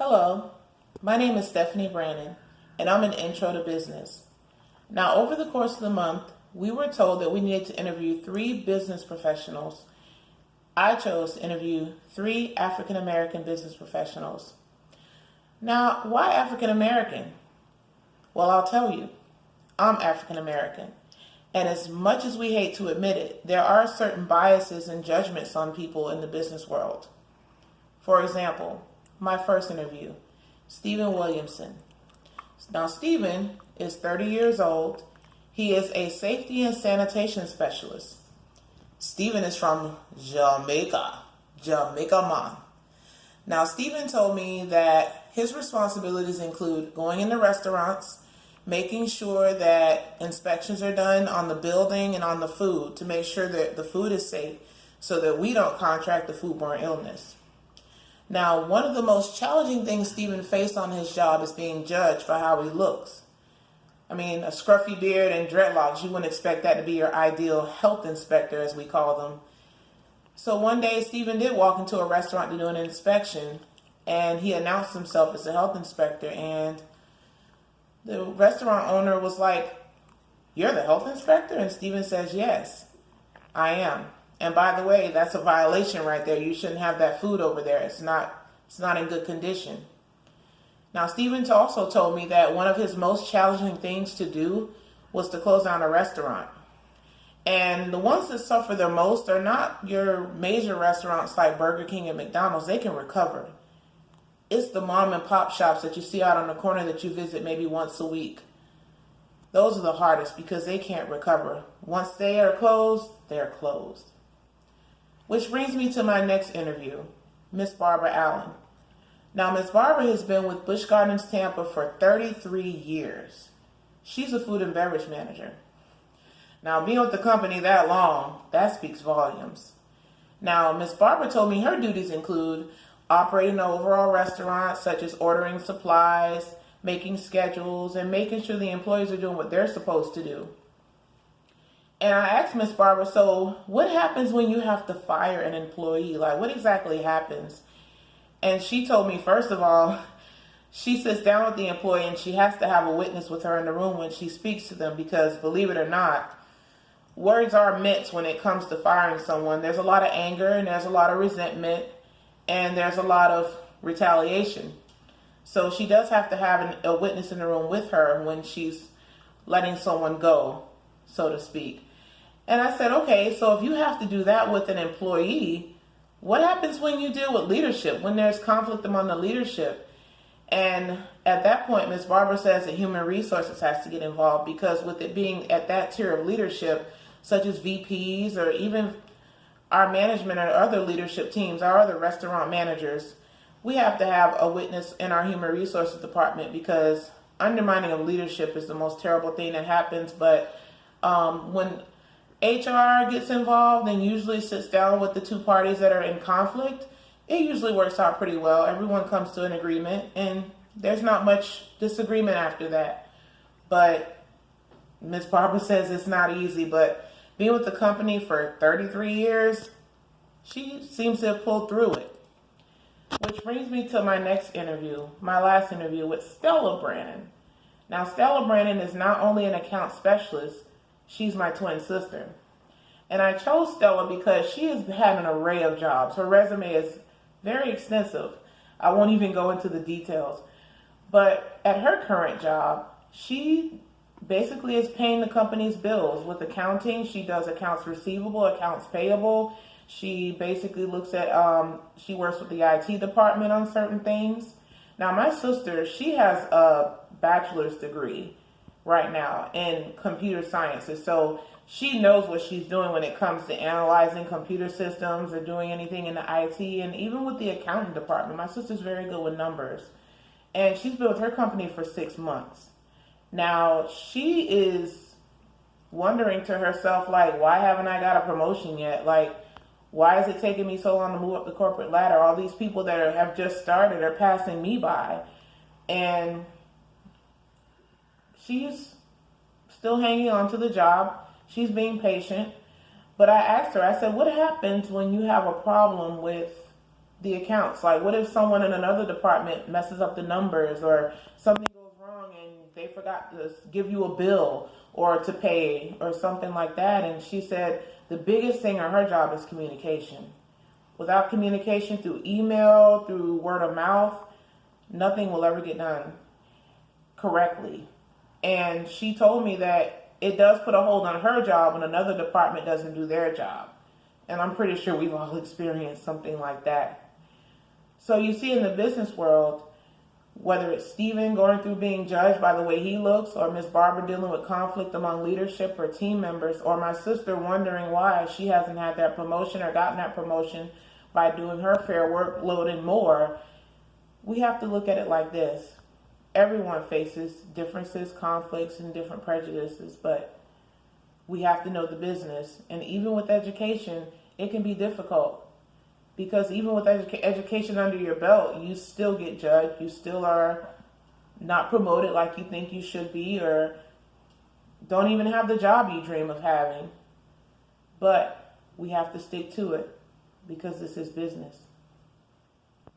Hello, my name is Stephanie Brannon, and I'm an intro to business. Now, over the course of the month, we were told that we needed to interview 3 business professionals. I chose to interview 3 African American business professionals. Now, why African American? Well, I'll tell you. I'm African American, and as much as we hate to admit it, there are certain biases and judgments on people in the business world. For example, my first interview, Stephen Williamson. Now, Stephen is 30 years old. He is a safety and sanitation specialist. Stephen is from Jamaica, man. Now, Stephen told me that his responsibilities include going into restaurants, making sure that inspections are done on the building and on the food to make sure that the food is safe so that we don't contract the foodborne illness. Now, one of the most challenging things Stephen faced on his job is being judged by how he looks. I mean, a scruffy beard and dreadlocks, you wouldn't expect that to be your ideal health inspector, as we call them. So one day, Stephen did walk into a restaurant to do an inspection, and he announced himself as a health inspector, and the restaurant owner was like, "You're the health inspector?" And Stephen says, "Yes, I am. And by the way, that's a violation right there. You shouldn't have that food over there. It's not in good condition." Now, Stephen also told me that one of his most challenging things to do was to close down a restaurant. And the ones that suffer the most are not your major restaurants like Burger King and McDonald's. They can recover. It's the mom and pop shops that you see out on the corner that you visit maybe once a week. Those are the hardest because they can't recover. Once they are closed, they're closed. Which brings me to my next interview, Miss Barbara Allen. Now, Miss Barbara has been with Busch Gardens Tampa for 33 years. She's a food and beverage manager. Now, being with the company that long, that speaks volumes. Now, Miss Barbara told me her duties include operating the overall restaurant, such as ordering supplies, making schedules, and making sure the employees are doing what they're supposed to do. And I asked Miss Barbara, so what happens when you have to fire an employee? Like, what exactly happens? And she told me, first of all, she sits down with the employee and she has to have a witness with her in the room when she speaks to them because, believe it or not, words are mixed when it comes to firing someone. There's a lot of anger and there's a lot of resentment and there's a lot of retaliation. So she does have to have a witness in the room with her when she's letting someone go, so to speak. And I said, okay, so if you have to do that with an employee, what happens when you deal with leadership, when there's conflict among the leadership? And at that point, Ms. Barbara says that human resources has to get involved because with it being at that tier of leadership, such as VPs or even our management or other leadership teams, our other restaurant managers, we have to have a witness in our human resources department because undermining of leadership is the most terrible thing that happens. But when HR gets involved and usually sits down with the 2 parties that are in conflict, it usually works out pretty well. Everyone comes to an agreement and there's not much disagreement after that. But Ms. Barbara says it's not easy, but being with the company for 33 years, she seems to have pulled through it. Which brings me to my next interview, my last interview with Stella Brannon. Now, Stella Brannon is not only an account specialist, she's my twin sister. And I chose Stella because she has had an array of jobs. Her resume is very extensive. I won't even go into the details. But at her current job, she basically is paying the company's bills. With accounting, she does accounts receivable, accounts payable. She basically looks at, she works with the IT department on certain things. Now, my sister, she has a bachelor's degree right now in computer sciences. So she knows what she's doing when it comes to analyzing computer systems or doing anything in the IT. And even with the accounting department, my sister's very good with numbers. And she's been with her company for 6 months. Now, she is wondering to herself, like, why haven't I got a promotion yet? Like, why is it taking me so long to move up the corporate ladder? All these people that have just started are passing me by. And she's still hanging on to the job. She's being patient. But I asked her, I said, what happens when you have a problem with the accounts. Like, what if someone in another department messes up the numbers, or something goes wrong and they forgot to give you a bill or to pay or something like that? And she said the biggest thing on her job is communication. Without communication through email, through word of mouth, nothing will ever get done correctly. And she told me that it does put a hold on her job when another department doesn't do their job. And I'm pretty sure we've all experienced something like that. So you see in the business world, whether it's Steven going through being judged by the way he looks, or Miss Barbara dealing with conflict among leadership or team members, or my sister wondering why she hasn't had that promotion or gotten that promotion by doing her fair workload and more, we have to look at it like this. Everyone faces differences, conflicts, and different prejudices, but we have to know the business. And even with education, it can be difficult, because even with education under your belt, you still get judged. You still are not promoted like you think you should be, or don't even have the job you dream of having. But we have to stick to it, because this is business.